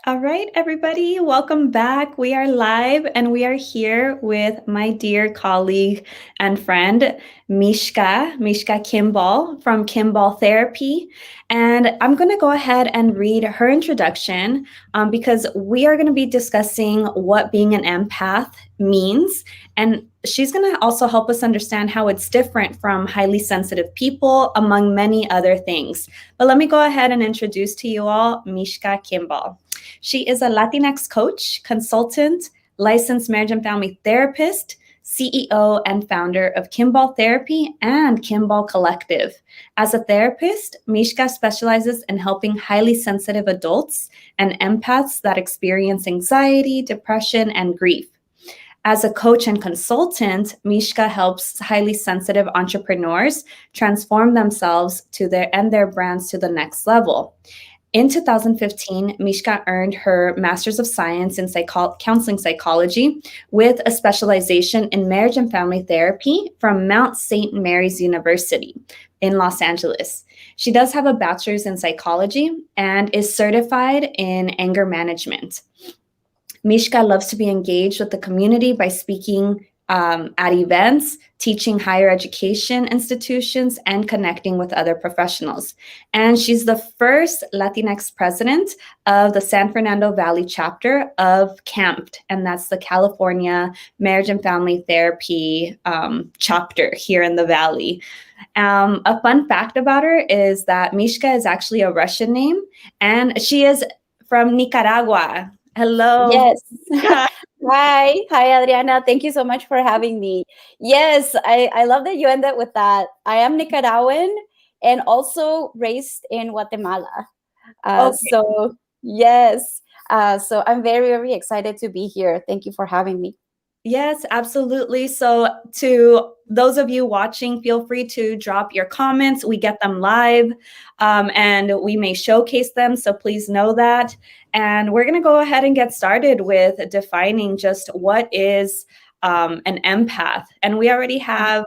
All right, everybody, welcome back. We are live and we are here with my dear colleague and friend, Mishka Kimball from Kimball Therapy. And I'm going to go ahead and read her introduction because we are going to be discussing what being an empath means. And she's going to also help us understand how it's different from highly sensitive people, among many other things. But let me go ahead and introduce to you all Mishka Kimball. She is a Latinx coach, consultant, licensed marriage and family therapist, CEO and founder of Kimball Therapy and Kimball Collective. As a therapist, Mishka specializes in helping highly sensitive adults and empaths that experience anxiety, depression, and grief. As a coach and consultant, Mishka helps highly sensitive entrepreneurs transform themselves to their brands to the next level. In 2015, Mishka earned her Master's of Science in Counseling Psychology with a specialization in marriage and family therapy from Mount St. Mary's University in Los Angeles. She does have a bachelor's in psychology and is certified in anger management. Mishka loves to be engaged with the community by speaking at events, teaching higher education institutions, and connecting with other professionals. And she's the first Latinx president of the San Fernando Valley chapter of CAMPT, and that's the California Marriage and Family Therapy chapter here in the Valley. A fun fact about her is that Mishka is actually a Russian name, and she is from Nicaragua. Hello. Yes. Hi, Adriana. Thank you so much for having me. Yes, I love that you ended with that. I am Nicaraguan and also raised in Guatemala. Okay. So, yes. So I'm very, very excited to be here. Thank you for having me. Yes, absolutely. So, to those of you watching, feel free to drop your comments. We get them live and we may showcase them. So, please know that. And we're going to go ahead and get started with defining just what is an empath. And we already have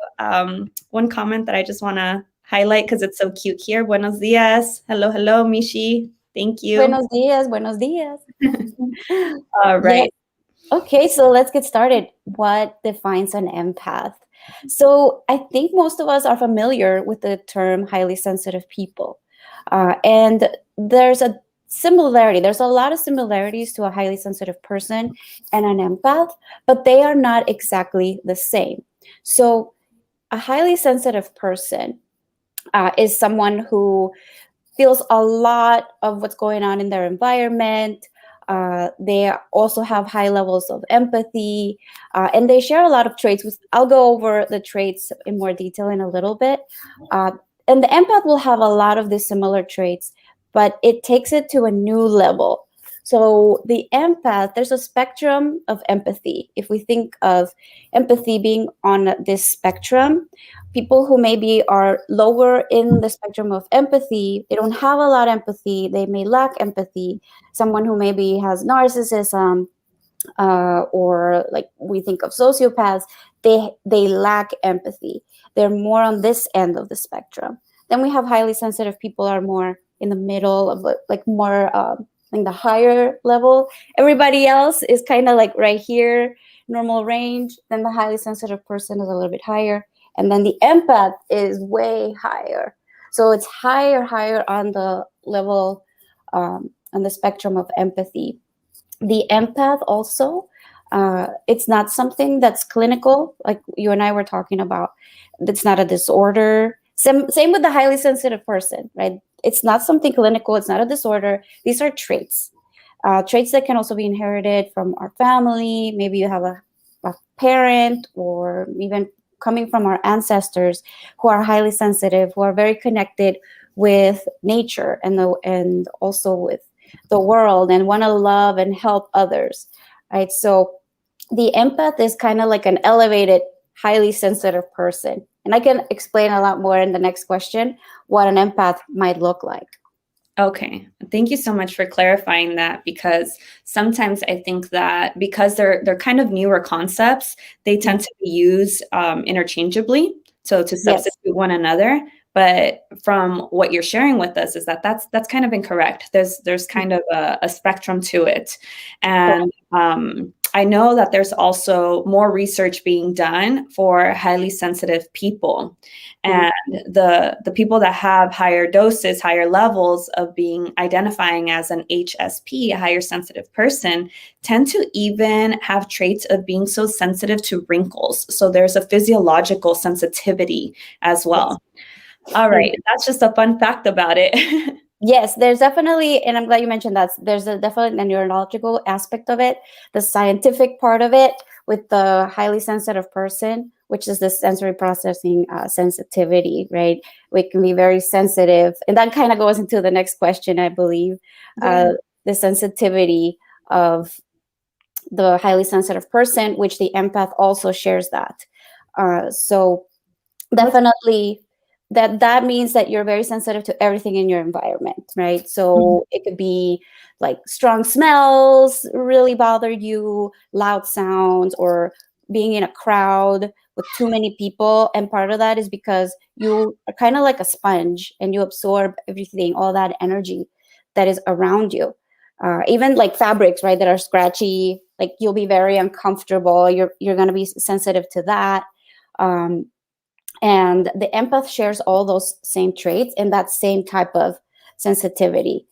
one comment that I just want to highlight because it's so cute here. Buenos dias. Hello, hello, Mishi. Thank you. Buenos días. Buenos días. All Yes. right. Okay, so let's get started. What defines an empath? So I think most of us are familiar with the term highly sensitive people. And there's a similarity, there's a lot of similarities to a highly sensitive person and an empath, but they are not exactly the same. So a highly sensitive person is someone who feels a lot of what's going on in their environment. They also have high levels of empathy, and they share a lot of traits. I'll go over the traits in more detail in a little bit. And the empath will have a lot of these similar traits, but it takes it to a new level. So the empath, there's a spectrum of empathy. If we think of empathy being on this spectrum, people who maybe are lower in the spectrum of empathy, they don't have a lot of empathy, they may lack empathy. Someone who maybe has narcissism, or like we think of sociopaths, they lack empathy. They're more on this end of the spectrum. Then we have highly sensitive people are more in the middle of like more like the higher level. Everybody else is kind of like right here, normal range. Then the highly sensitive person is a little bit higher, and then the empath is way higher. So it's higher on the level, on the spectrum of empathy. The empath also, it's not something that's clinical, like you and I were talking about. It's not a disorder. Same with the highly sensitive person, right? It's not something clinical. It's not a disorder. These are traits. Traits that can also be inherited from our family. Maybe you have a parent, or even coming from our ancestors who are highly sensitive, who are very connected with nature and also with the world, and want to love and help others, right? So the empath is kind of like an elevated, highly sensitive person. And I can explain a lot more in the next question what an empath might look like. Okay, thank you so much for clarifying that, because sometimes I think that because they're kind of newer concepts, they tend to be used interchangeably, so to Yes. substitute one another. But from what you're sharing with us is that that's kind of incorrect. There's kind of a spectrum to it. And I know that there's also more research being done for highly sensitive people. And the people that have higher doses, higher levels of being identifying as an HSP, a higher sensitive person, tend to even have traits of being so sensitive to wrinkles. So there's a physiological sensitivity as well. All right, that's just a fun fact about it. Yes, there's definitely, and I'm glad you mentioned that. There's definitely a neurological aspect of it, the scientific part of it with the highly sensitive person, which is the sensory processing sensitivity, right? We can be very sensitive. And that kind of goes into the next question, I believe, the sensitivity of the highly sensitive person, which the empath also shares that. So definitely that means that you're very sensitive to everything in your environment, right? So it could be like strong smells really bother you, loud sounds, or being in a crowd with too many people. And part of that is because you are kind of like a sponge and you absorb everything, all that energy that is around you. Even like fabrics, right, that are scratchy, like you'll be very uncomfortable. You're going to be sensitive to that. And the empath shares all those same traits and that same type of sensitivity.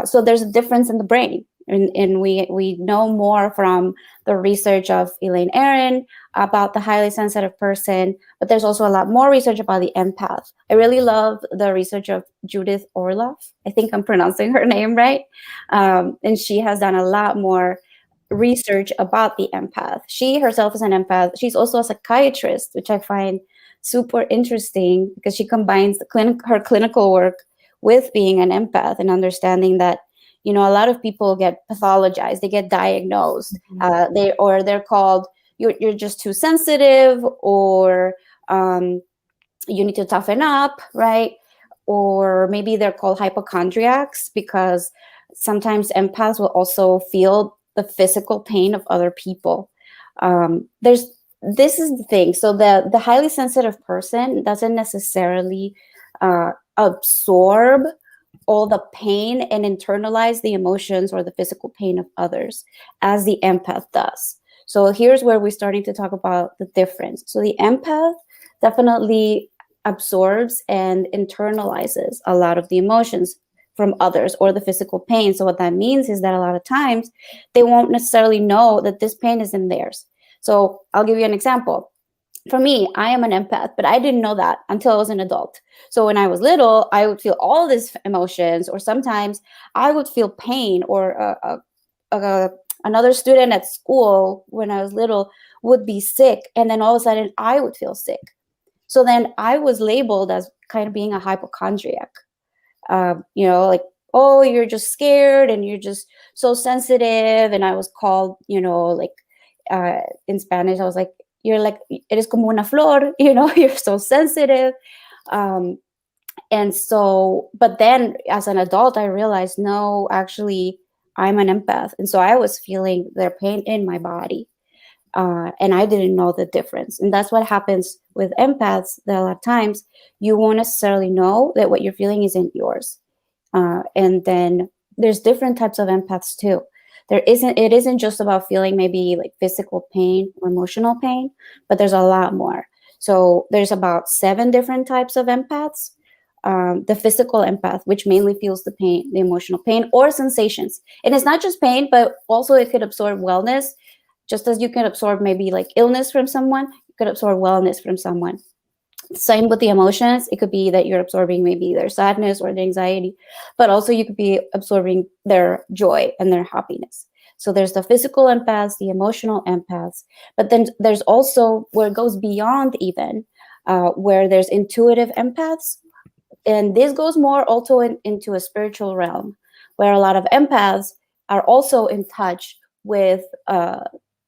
So there's a difference in the brain. And we know more from the research of Elaine Aron about the highly sensitive person, but there's also a lot more research about the empath. I really love the research of Judith Orloff. I think I'm pronouncing her name right. And she has done a lot more research about the empath. She herself is an empath. She's also a psychiatrist, which I find super interesting because she combines her clinical work with being an empath and understanding that, you know, a lot of people get pathologized, they get diagnosed, they're called you're just too sensitive, or you need to toughen up, right? Or maybe they're called hypochondriacs because sometimes empaths will also feel the physical pain of other people. This is the thing. So the highly sensitive person doesn't necessarily absorb all the pain and internalize the emotions or the physical pain of others as the empath does. So here's where we're starting to talk about the difference. So the empath definitely absorbs and internalizes a lot of the emotions from others or the physical pain. So what that means is that a lot of times they won't necessarily know that this pain is in theirs. So I'll give you an example. For me, I am an empath, but I didn't know that until I was an adult. So when I was little, I would feel all these emotions, or sometimes I would feel pain, or another student at school when I was little would be sick, and then all of a sudden I would feel sick. So then I was labeled as kind of being a hypochondriac. Like, oh, you're just scared and you're just so sensitive. And I was called, in Spanish, I was like, you're like, eres como una flor, you're so sensitive. And so, but then as an adult, I realized, no, actually, I'm an empath. And so I was feeling their pain in my body. And I didn't know the difference. And that's what happens with empaths, that a lot of times you won't necessarily know that what you're feeling isn't yours. And then there's different types of empaths too. It isn't just about feeling maybe like physical pain or emotional pain, but there's a lot more. So there's about 7 different types of empaths. The physical empath, which mainly feels the pain, the emotional pain or sensations. And it's not just pain, but also it could absorb wellness. Just as you can absorb maybe like illness from someone, you could absorb wellness from someone. Same with the emotions. It could be that you're absorbing maybe their sadness or their anxiety, but also you could be absorbing their joy and their happiness. So there's the physical empaths, the emotional empaths, but then there's also where it goes beyond even, where there's intuitive empaths. And this goes more also into a spiritual realm, where a lot of empaths are also in touch with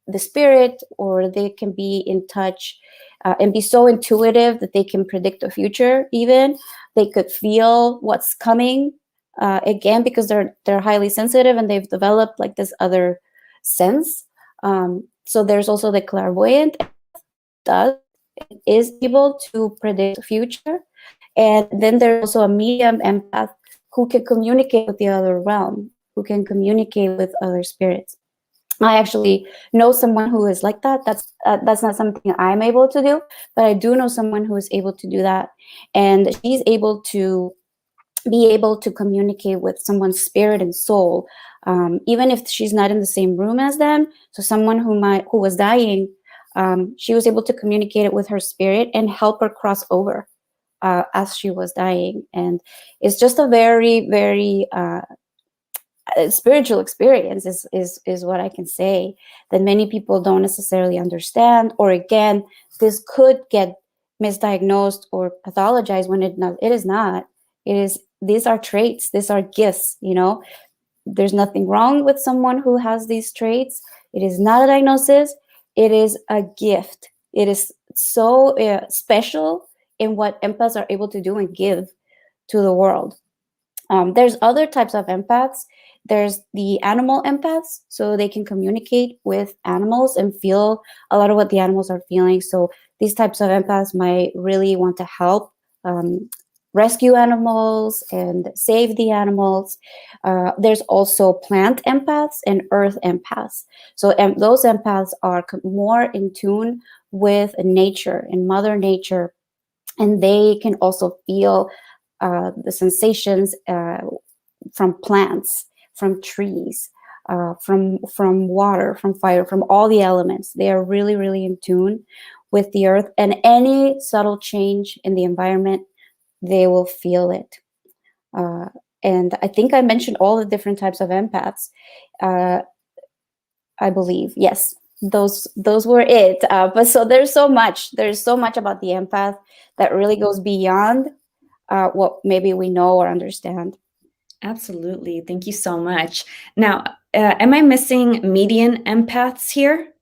the spirit, or they can be in touch and be so intuitive that they can predict the future. Even they could feel what's coming, again, because they're highly sensitive and they've developed like this other sense. So there's also the clairvoyant is able to predict the future, And then there's also a medium empath who can communicate with the other realm, who can communicate with other spirits. I actually know someone who is like that. That's not something I'm able to do, but I do know someone who is able to do that, and she's able to be able to communicate with someone's spirit and soul, even if she's not in the same room as them. So someone who was dying, she was able to communicate it with her spirit and help her cross over as she was dying. And it's just a very, very spiritual experience is what I can say, that many people don't necessarily understand, or again, this could get misdiagnosed or pathologized when it is not. These are traits, these are gifts, there's nothing wrong with someone who has these traits. It is not a diagnosis, it is a gift. It is so special in what empaths are able to do and give to the world. There's other types of empaths. There's the animal empaths, so they can communicate with animals and feel a lot of what the animals are feeling. So these types of empaths might really want to help rescue animals and save the animals. There's also plant empaths and earth empaths. So those empaths are more in tune with nature and Mother Nature, and they can also feel the sensations from plants, from trees, from water, from fire, from all the elements. They are really, really in tune with the earth, and any subtle change in the environment, they will feel it. And I think I mentioned all the different types of empaths. I believe, yes, those were it. But so there's so much about the empath that really goes beyond what maybe we know or understand. Absolutely. Thank you so much. Now, am I missing median empaths here?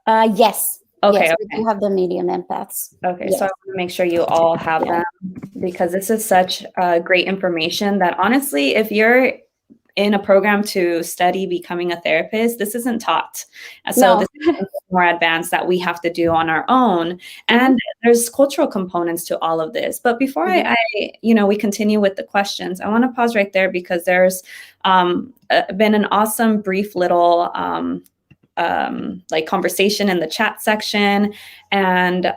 Yes. Okay. Yes, we do have the medium empaths. Okay, Yes. so I want to make sure you all have them, because this is such great information that honestly, if you're in a program to study becoming a therapist, this isn't taught. So this is more advanced that we have to do on our own. And there's cultural components to all of this. But before we continue with the questions, I want to pause right there, because there's been an awesome brief little conversation in the chat section. And,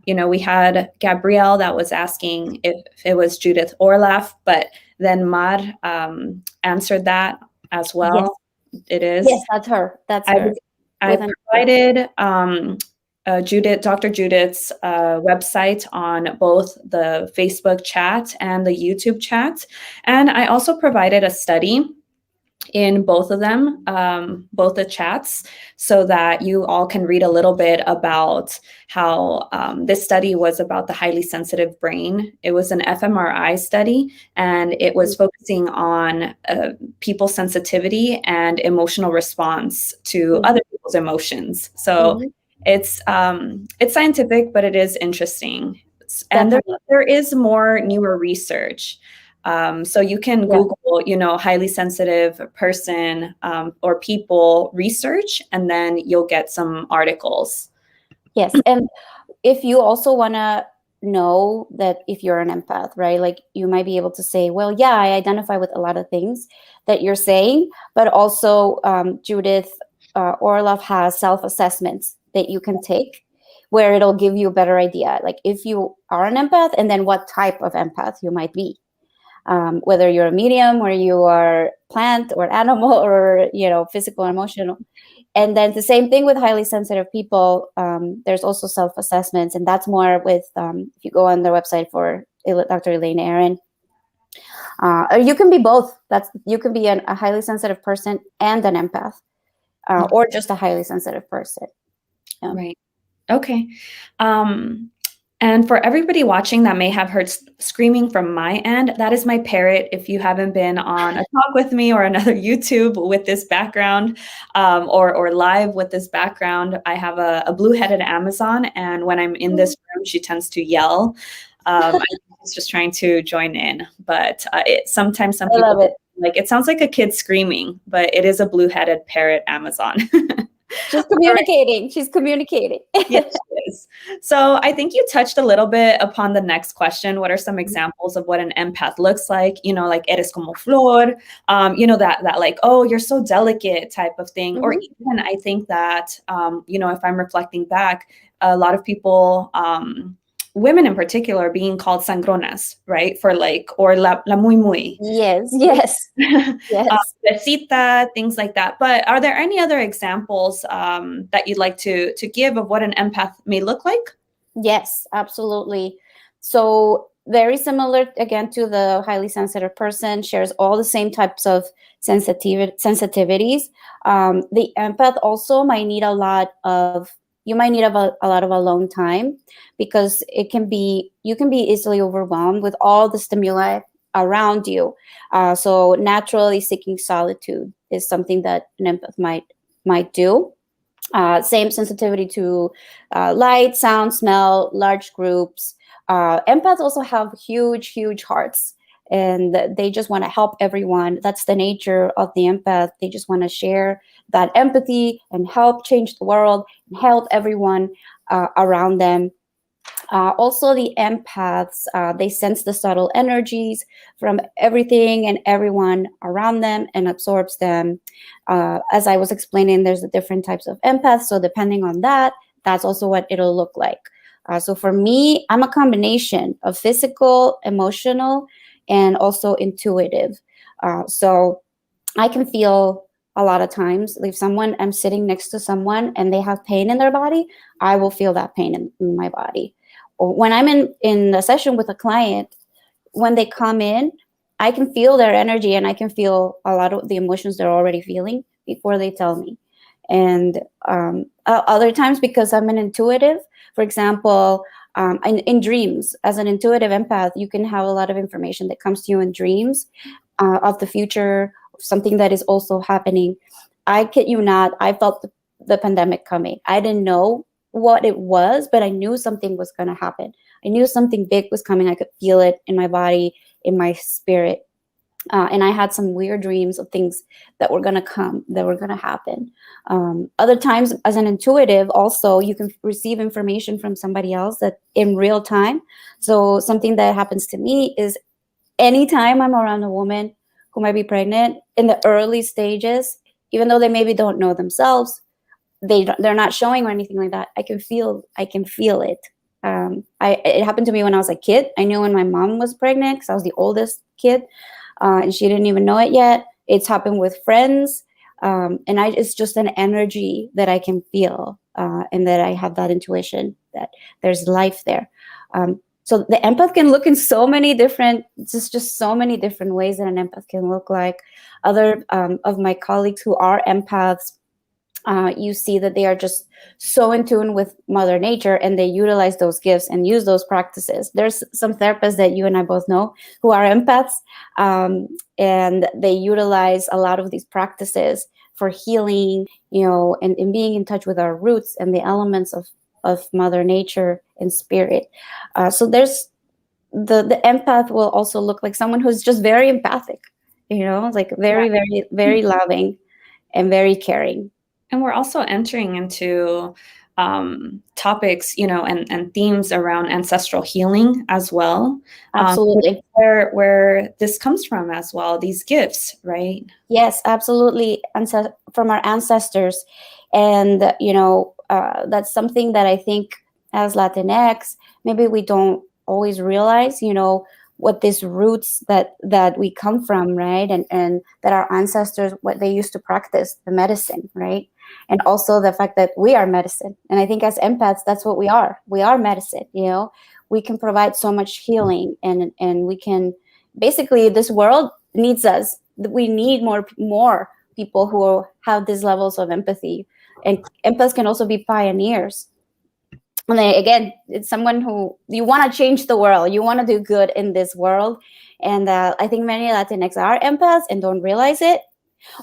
we had Gabrielle that was asking if it was Judith Orloff, but then Mar answered that as well. Yes. It is. Yes, that's her. That's her. I provided Dr. Judith's website on both the Facebook chat and the YouTube chat. And I also provided a study in both of them, both the chats, so that you all can read a little bit about how this study was about the highly sensitive brain. It was an fMRI study, and it was focusing on people's sensitivity and emotional response to other people's emotions. So it's scientific, but it is interesting. And there is more newer research. So you can Google, highly sensitive person or people research, and then you'll get some articles. Yes. And if you also want to know that if you're an empath, right, like you might be able to say, well, yeah, I identify with a lot of things that you're saying, but also Judith Orloff has self-assessments that you can take, where it'll give you a better idea, like if you are an empath, and then what type of empath you might be. Whether you're a medium, or you are plant or animal, or physical or emotional. And then the same thing with highly sensitive people. There's also self-assessments, and that's more with if you go on their website for Dr. Elaine Aron. Or you can be both. You can be a highly sensitive person and an empath, or just a highly sensitive person. Right. Okay. And for everybody watching that may have heard screaming from my end, that is my parrot. If you haven't been on a talk with me or another YouTube with this background, or live with this background, I have a blue-headed Amazon, and when I'm in this room, she tends to yell. I think she's just trying to join in, but sometimes some people love it. It sounds like a kid screaming, but it is a blue-headed parrot Amazon. She's communicating. She's communicating. Yes, she is. So I think you touched a little bit upon the next question. What are some examples of what an empath looks like? Like eres como flor, that like, oh, you're so delicate type of thing. Or even I think that, if I'm reflecting back, a lot of people, women in particular, being called sangronas, right? For like, or la muy muy. Yes, yes, yes. Besita, things like that. But are there any other examples that you'd like to give of what an empath may look like? Yes, absolutely. So very similar again to the highly sensitive person, shares all the same types of sensitivities. The empath also might need a lot of alone time, because you can be easily overwhelmed with all the stimuli around you. So naturally seeking solitude is something that an empath might do. Same sensitivity to light, sound, smell, large groups. Empaths also have huge hearts, and they just want to help everyone. That's the nature of the empath. They just want to share that empathy and help change the world and help everyone around them. Also, the empaths, they sense the subtle energies from everything and everyone around them and absorbs them. As I was explaining, there's the different types of empaths. So depending on that, that's also what it'll look like. So for me, I'm a combination of physical, emotional, and also intuitive. So I can feel a lot of times, if I'm sitting next to someone and they have pain in their body, I will feel that pain in my body. Or when I'm in a session with a client, when they come in, I can feel their energy and I can feel a lot of the emotions they're already feeling before they tell me. And other times, because I'm an intuitive, for example, in dreams, as an intuitive empath, you can have a lot of information that comes to you in dreams of the future, something that is also happening. I kid you not, I felt the pandemic coming. I didn't know what it was, but I knew something was going to happen. I knew something big was coming. I could feel it in my body, in my spirit. And I had some weird dreams of things that were going to come, that were going to happen. Other times, as an intuitive, also, you can receive information from somebody else that in real time. So something that happens to me is anytime I'm around a woman who might be pregnant in the early stages, even though they maybe don't know themselves, they're not showing or anything like that, I can feel it. It happened to me when I was a kid. I knew when my mom was pregnant because I was the oldest kid, and she didn't even know it yet. It's happened with friends, and it's just an energy that I can feel, and that I have that intuition that there's life there. So the empath can look in so many different, just so many different ways that an empath can look like. Other of my colleagues who are empaths, you see that they are just so in tune with Mother Nature, and they utilize those gifts and use those practices. There's some therapists that you and I both know who are empaths, and they utilize a lot of these practices for healing, and being in touch with our roots and the elements of Mother Nature and spirit. So there's the empath will also look like someone who's just very empathic, like very, very, very loving and very caring. And we're also entering into topics, and themes around ancestral healing as well. Absolutely. Where this comes from as well, these gifts, right? Yes, absolutely. From our ancestors. And, that's something that I think as Latinx, maybe we don't always realize, what these roots that we come from, right? And that our ancestors, what they used to practice, the medicine, right? And also the fact that we are medicine. And I think as empaths, that's what we are. We are medicine, we can provide so much healing, and we can, basically, this world needs us. We need more people who have these levels of empathy. And empaths can also be pioneers. And then, again, it's someone who you want to change the world. You want to do good in this world. And I think many Latinx are empaths and don't realize it.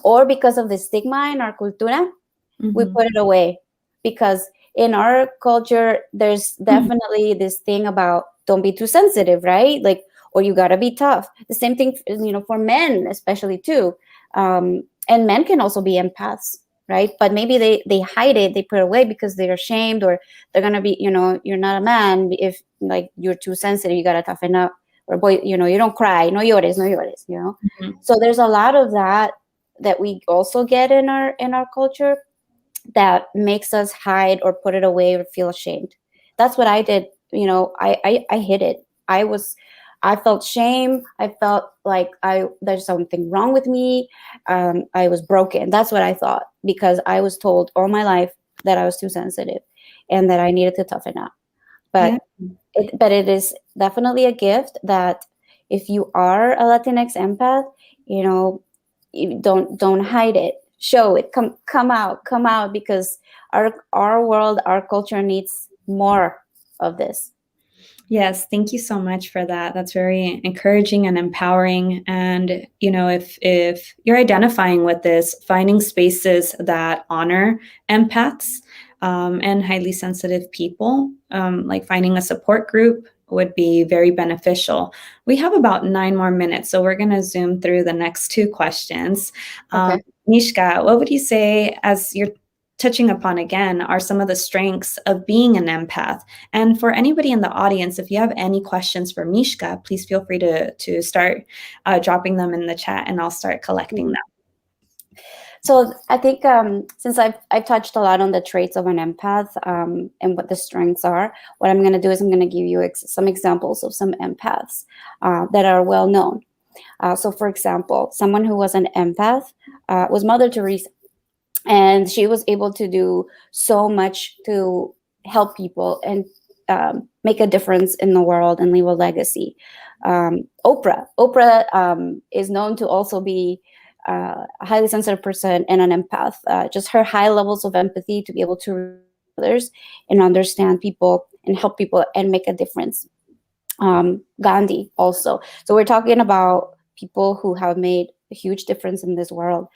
Or because of the stigma in our cultura, we put it away. Because in our culture, there's definitely this thing about don't be too sensitive, right? Like, or you got to be tough. The same thing, for men, especially too. And men can also be empaths, right? But maybe they hide it, they put it away because they're ashamed, or they're gonna be, you're not a man if like you're too sensitive, you gotta toughen up. Or boy, you don't cry, no llores, no llores, Mhm. So there's a lot of that we also get in our culture that makes us hide or put it away or feel ashamed. That's what I did. I hid it. I felt shame. I felt like there's something wrong with me. I was broken. That's what I thought, because I was told all my life that I was too sensitive and that I needed to toughen up. Yeah. But it is definitely a gift that if you are a Latinx empath, you don't hide it. Show it. Come out, because our world, our culture needs more of this. Yes, thank you so much for that. That's very encouraging and empowering. And if you're identifying with this, finding spaces that honor empaths and highly sensitive people, like finding a support group, would be very beneficial. We have about 9 more minutes, so we're going to zoom through the next 2 questions. Okay. Mishka, what would you say, as you're touching upon again, are some of the strengths of being an empath? And for anybody in the audience, if you have any questions for Mishka, please feel free to start dropping them in the chat, and I'll start collecting them. So I think since I've touched a lot on the traits of an empath and what the strengths are, what I'm going to do is I'm going to give you some examples of some empaths that are well known. So, for example, someone who was an empath was Mother Teresa, and she was able to do so much to help people and make a difference in the world and leave a legacy. Oprah is known to also be a highly sensitive person and an empath. Just her high levels of empathy to be able to reach others and understand people and help people and make a difference. Gandhi also. So we're talking about people who have made a huge difference in this world.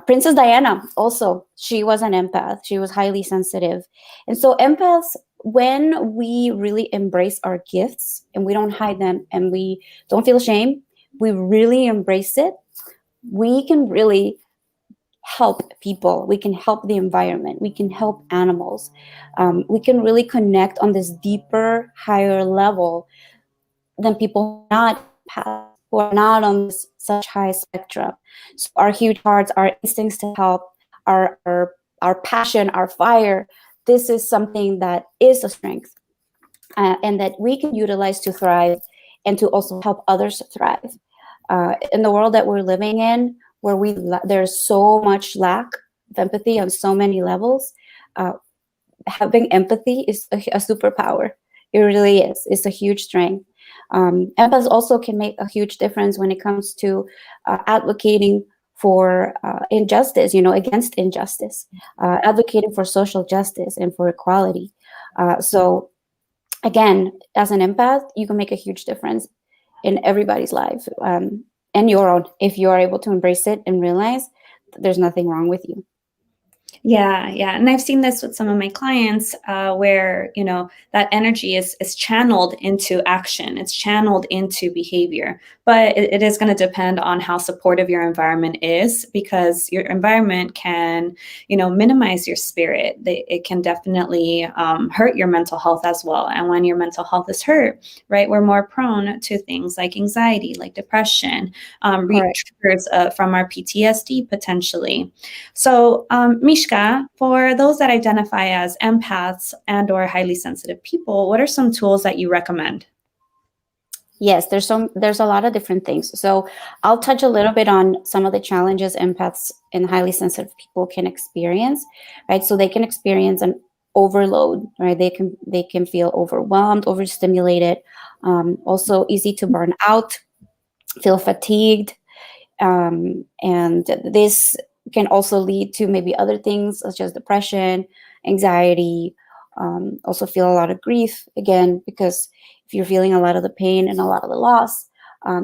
Princess Diana also, she was an empath. She was highly sensitive. And so empaths, when we really embrace our gifts and we don't hide them and we don't feel shame, we really embrace it, we can really help people. We can help the environment. We can help animals. We can really connect on this deeper, higher level than people who are not on this such high spectrum. So our huge hearts, our instincts to help, our passion, our fire, this is something that is a strength and that we can utilize to thrive and to also help others thrive. In the world that we're living in, where there's so much lack of empathy on so many levels, having empathy is a superpower. It really is. It's a huge strength. Empaths also can make a huge difference when it comes to advocating for injustice, against injustice, advocating for social justice and for equality. So again, as an empath, you can make a huge difference in everybody's life and your own, if you are able to embrace it and realize that there's nothing wrong with you. Yeah. And I've seen this with some of my clients where, that energy is channeled into action. It's channeled into behavior. But it is going to depend on how supportive your environment is, because your environment can, minimize your spirit. It can definitely hurt your mental health as well. And when your mental health is hurt, right, we're more prone to things like anxiety, like depression, triggers from our PTSD potentially. So, Mishka, for those that identify as empaths and or highly sensitive people, what are some tools that you recommend? Yes, there's a lot of different things. So I'll touch a little bit on some of the challenges empaths and highly sensitive people can experience, right? So they can experience an overload, right? They can feel overwhelmed, overstimulated, also easy to burn out, feel fatigued, and this can also lead to maybe other things such as depression, anxiety, also feel a lot of grief, again, because if you're feeling a lot of the pain and a lot of the loss,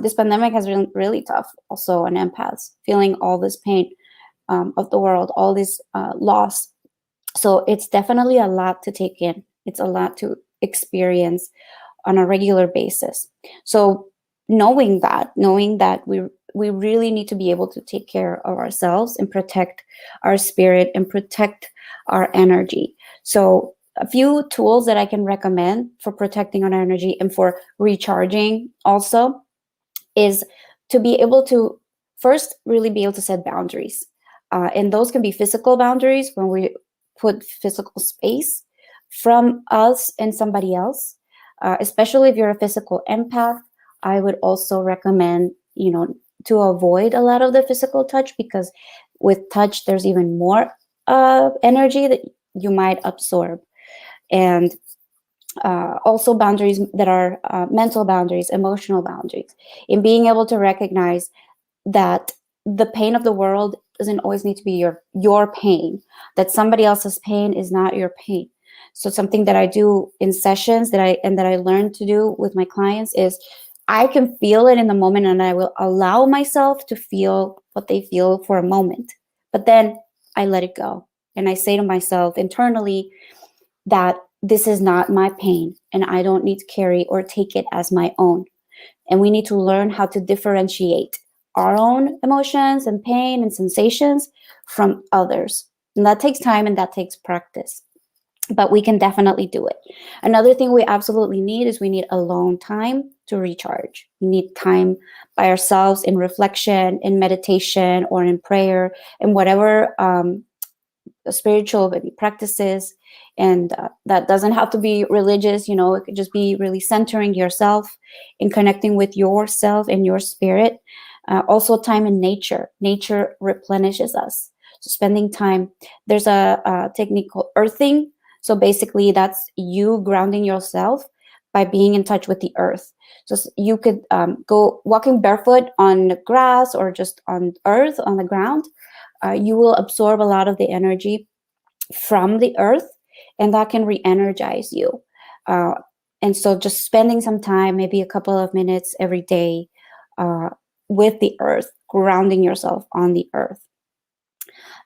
this pandemic has been really tough also on empaths, feeling all this pain of the world, all this loss. So it's definitely a lot to take in. It's a lot to experience on a regular basis. So knowing that we really need to be able to take care of ourselves and protect our spirit and protect our energy. So a few tools that I can recommend for protecting our energy and for recharging also is to be able to first really be able to set boundaries. And those can be physical boundaries when we put physical space from us and somebody else. Especially if you're a physical empath, I would also recommend, to avoid a lot of the physical touch, because with touch, there's even more energy that you might absorb. And also boundaries that are mental boundaries, emotional boundaries, in being able to recognize that the pain of the world doesn't always need to be your pain, that somebody else's pain is not your pain. So something that I do in sessions that I learned to do with my clients is I can feel it in the moment, and I will allow myself to feel what they feel for a moment. But then I let it go. And I say to myself internally that this is not my pain and I don't need to carry or take it as my own. And we need to learn how to differentiate our own emotions and pain and sensations from others. And that takes time and that takes practice. But we can definitely do it. Another thing we absolutely need is we need alone time to recharge. We need time by ourselves in reflection, in meditation, or in prayer, and whatever spiritual maybe practices. And that doesn't have to be religious. It could just be really centering yourself and connecting with yourself and your spirit. Also, time in nature. Nature replenishes us. So spending time. There's a technique called earthing. So basically, that's you grounding yourself by being in touch with the earth. So you could go walking barefoot on grass or just on earth, on the ground. You will absorb a lot of the energy from the earth, and that can re-energize you. And so just spending some time, maybe a couple of minutes every day with the earth, grounding yourself on the earth.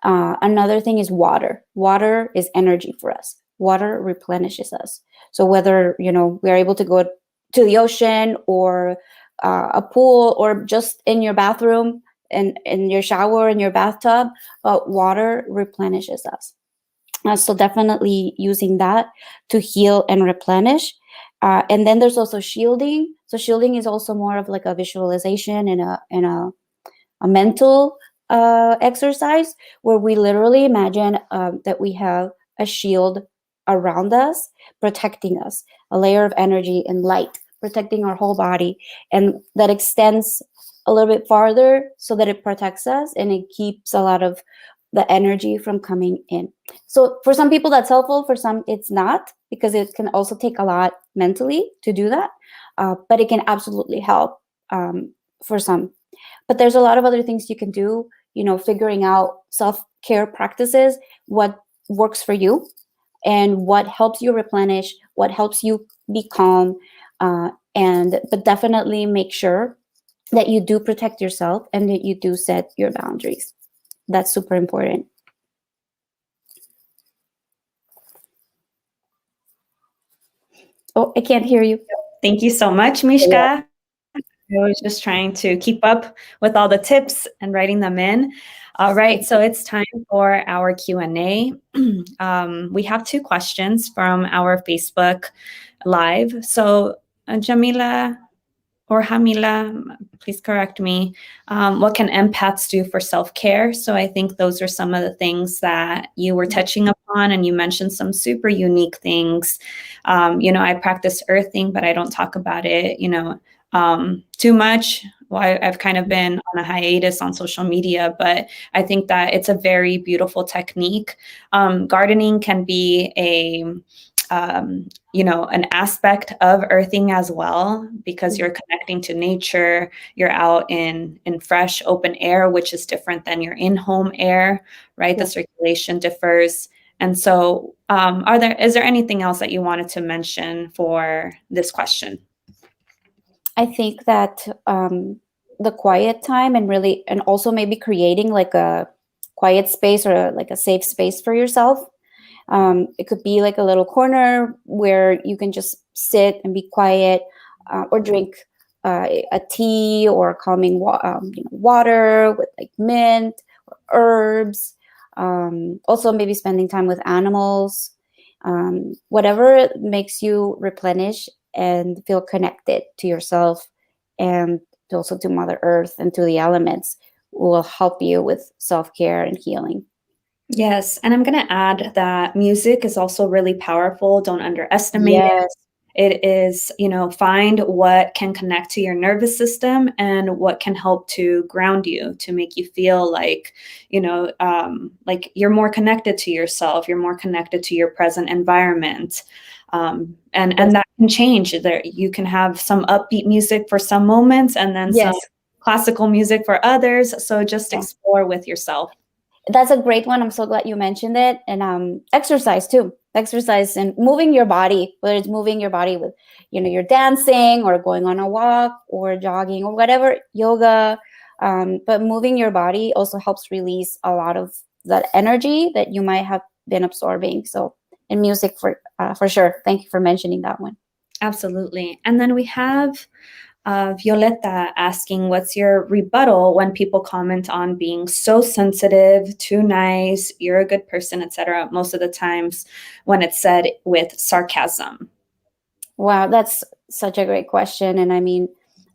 Another thing is water. Water is energy for us. Water replenishes us. So whether, we're able to go to the ocean or a pool or just in your bathroom and in your shower, in your bathtub, water replenishes us. So definitely using that to heal and replenish. And then there's also shielding. So shielding is also more of like a visualization and a mental exercise where we literally imagine that we have a shield around us, protecting us, a layer of energy and light, protecting our whole body. And that extends a little bit farther so that it protects us and it keeps a lot of the energy from coming in. So for some people that's helpful, for some it's not, because it can also take a lot mentally to do that. But it can absolutely help for some. But there's a lot of other things you can do, figuring out self-care practices, what works for you and what helps you replenish, what helps you be calm. But definitely make sure that you do protect yourself and that you do set your boundaries. That's super important. Oh, I can't hear you. Thank you so much, Mishka. I was just trying to keep up with all the tips and writing them in. All right, so it's time for our Q&A. We have 2 questions from our Facebook Live. So Jamila or Hamila, please correct me. What can empaths do for self-care? So I think those are some of the things that you were touching upon, and you mentioned some super unique things. I practice earthing, but I don't talk about it, too much. Well, I've kind of been on a hiatus on social media, but I think that it's a very beautiful technique. Gardening can be an aspect of earthing as well, because you're connecting to nature. You're out in fresh open air, which is different than your in-home air, right? Yeah. The circulation differs. And so is there anything else that you wanted to mention for this question? I think that the quiet time and also maybe creating like a quiet space or like a safe space for yourself. It could be like a little corner where you can just sit and be quiet or drink a tea or calming water with like mint or herbs. Also, maybe spending time with animals. Whatever makes you replenish and feel connected to yourself and also to Mother Earth and to the elements will help you with self-care and healing. Yes, and I'm going to add that music is also really powerful. Don't underestimate it. Yes. It is, find what can connect to your nervous system and what can help to ground you, to make you feel like, like you're more connected to yourself, you're more connected to your present environment. And that can change. There, you can have some upbeat music for some moments and then some classical music for others. So just explore with yourself. That's a great one. I'm so glad you mentioned it. And exercise too. Exercise and moving your body, whether it's moving your body with, you're dancing or going on a walk or jogging or whatever, yoga. But moving your body also helps release a lot of that energy that you might have been absorbing. So, and music for sure. Thank you for mentioning that one. Absolutely. And then we have Violeta asking, what's your rebuttal when people comment on being so sensitive, too nice, you're a good person, etc. Most of the times when it's said with sarcasm. Wow, that's such a great question. And I mean,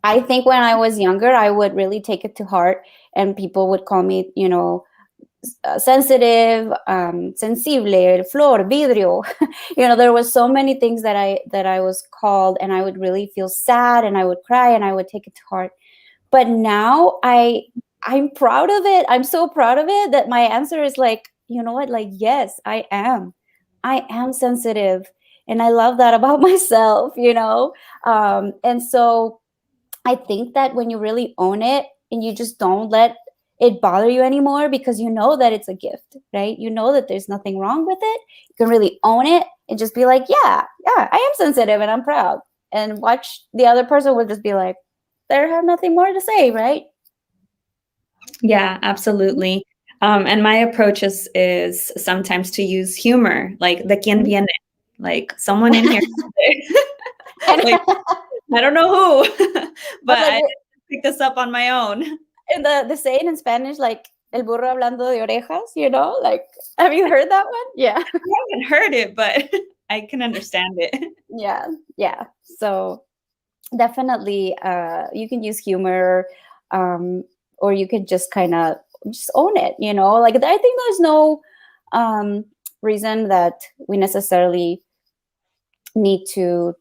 I think when I was younger, I would really take it to heart and people would call me, sensitive, sensible, flor, vidrio. There was so many things that I was called, and I would really feel sad and I would cry and I would take it to heart. But now I'm proud of it. I'm so proud of it that my answer is like, you know what? Like, yes, I am sensitive. And I love that about myself, and so I think that when you really own it and you just don't let it bother you anymore, because you know that it's a gift, right? You know that there's nothing wrong with it. You can really own it and just be like, yeah, I am sensitive and I'm proud. And watch the other person would just be like, they have nothing more to say, right? Yeah, absolutely. And my approach is sometimes to use humor, like the quien viene, like someone in here. Like, I don't know who, but I picked this up on my own. And the saying in Spanish, like, el burro hablando de orejas, like, have you heard that one? Yeah. I haven't heard it, but I can understand it. Yeah. So definitely you can use humor, or you can just kind of just own it, like, I think there's no reason that we necessarily need to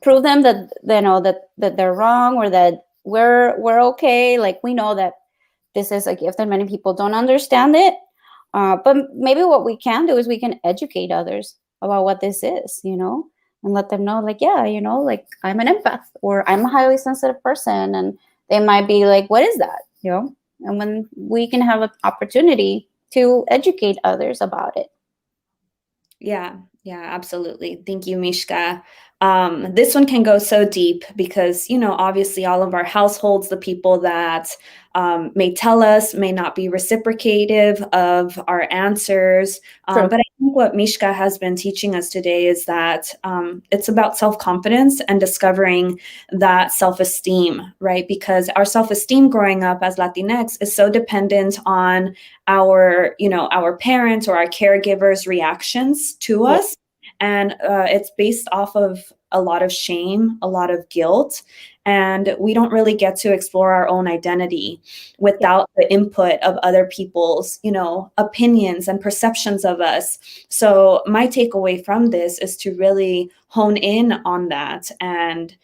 prove them that they know that they're wrong or that we're okay. Like, we know that this is a gift and many people don't understand it, but maybe what we can do is we can educate others about what this is, and let them know, like, yeah, like, I'm an empath or I'm a highly sensitive person, and they might be like, what is that, and when we can have an opportunity to educate others about it. Yeah, absolutely. Thank you, Mishka. This one can go so deep because, obviously all of our households, the people that may tell us may not be reciprocative of our answers. But I think what Mishka has been teaching us today is that it's about self-confidence and discovering that self-esteem, right? Because our self-esteem growing up as Latinx is so dependent on our parents or our caregivers' reactions to us. And it's based off of a lot of shame, a lot of guilt, and we don't really get to explore our own identity without the input of other people's, opinions and perceptions of us. So my takeaway from this is to really hone in on that and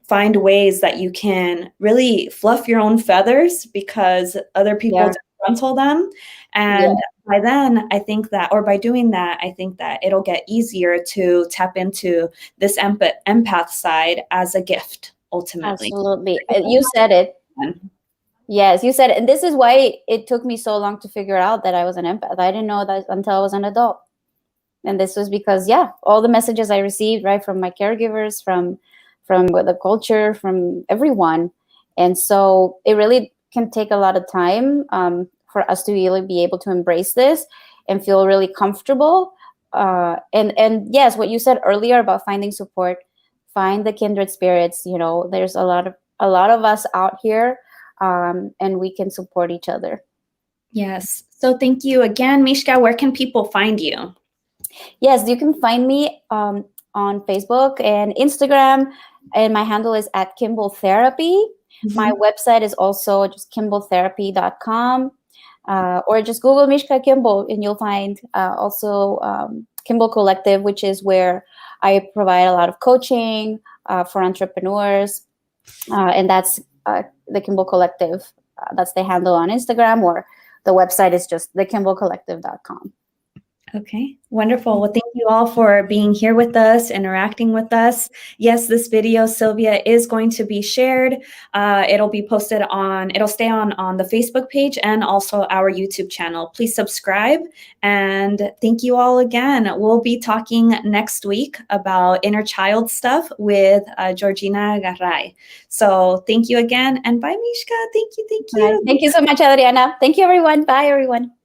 find ways that you can really fluff your own feathers because other people disgruntle them. And by then, I think that, or by doing that, I think that it'll get easier to tap into this empath side as a gift, ultimately. Absolutely. You said it. Yes, you said it. And this is why it took me so long to figure out that I was an empath. I didn't know that until I was an adult. And this was because, all the messages I received, right, from my caregivers, from the culture, from everyone. And so it really can take a lot of time for us to really be able to embrace this and feel really comfortable. And yes, what you said earlier about finding support find the kindred spirits. There's a lot of us out here, and we can support each other. Yes. So thank you again, Mishka. Where can people find you? Yes, you can find me on Facebook and Instagram, and my handle is @KimballTherapy. My website is also just KimballTherapy.com, or just Google Mishka Kimball, and you'll find also Kimball Collective, which is where I provide a lot of coaching for entrepreneurs, and that's the Kimball Collective. That's the handle on Instagram, or the website is just thekimballcollective.com. Okay, wonderful. Well, thank you all for being here with us, interacting with us. Yes, this video, Sylvia, is going to be shared. It'll be posted it'll stay on the Facebook page and also our YouTube channel. Please subscribe, and thank you all again. We'll be talking next week about inner child stuff with Georgina Garay. So thank you again, and bye, Mishka. Thank you. Thank you so much, Adriana. Thank you, everyone. Bye, everyone.